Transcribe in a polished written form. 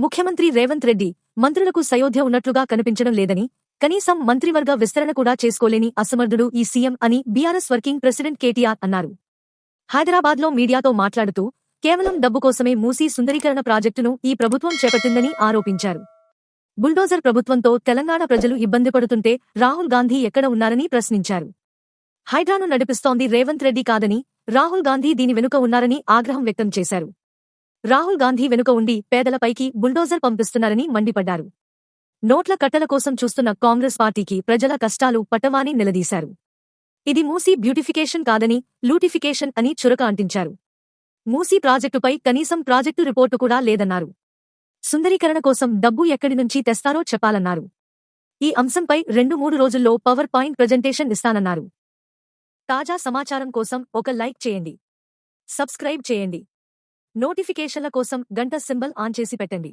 ముఖ్యమంత్రి రేవంత్ రెడ్డి మంత్రులకు సయోధ్య ఉన్నట్లుగా కనిపించడం లేదని, కనీసం మంత్రివర్గ విస్తరణ కూడా చేసుకోలేని అసమర్థుడు ఈ సీఎం అని బీఆర్ఎస్ వర్కింగ్ ప్రెసిడెంట్ కేటీఆర్ అన్నారు. హైదరాబాద్లో మీడియాతో మాట్లాడుతూ కేవలం డబ్బు కోసమే మూసీ సుందరీకరణ ప్రాజెక్టును ఈ ప్రభుత్వం చేపట్టిందని ఆరోపించారు. బుల్డోజర్ ప్రభుత్వంతో తెలంగాణ ప్రజలు ఇబ్బంది పడుతుంటే రాహుల్ గాంధీ ఎక్కడ ఉన్నారని ప్రశ్నించారు. హైడ్రాను నడిపిస్తోంది రేవంత్ రెడ్డి కాదని, రాహుల్ గాంధీ దీని వెనుక ఉన్నారని ఆగ్రహం వ్యక్తం చేశారు. రాహుల్ గాంధీ వెనుక ఉండి పేదలపైకి బుల్డోజర్ పంపిస్తున్నారని మండిపడ్డారు. నోట్ల కట్టల కోసం చూస్తున్న కాంగ్రెస్ పార్టీకి ప్రజల కష్టాలు పట్టవాని నిలదీశారు. ఇది మూసీ బ్యూటిఫికేషన్ కాదని, లూటిఫికేషన్ అని చురక అంటించారు. మూసీ ప్రాజెక్టుపై కనీసం ప్రాజెక్టు రిపోర్టు కూడా లేదన్నారు. సుందరీకరణ కోసం డబ్బు ఎక్కడి నుంచి తెస్తారో చెప్పాలన్నారు. ఈ అంశంపై 2-3 రోజుల్లో పవర్ పాయింట్ ప్రెజెంటేషన్ ఇస్తానన్నారు. తాజా సమాచారం కోసం ఒక లైక్ చేయండి, సబ్స్క్రైబ్ చేయండి, నోటిఫికేషన్ల కోసం గంట సింబల్ ఆన్ చేసి పెట్టండి.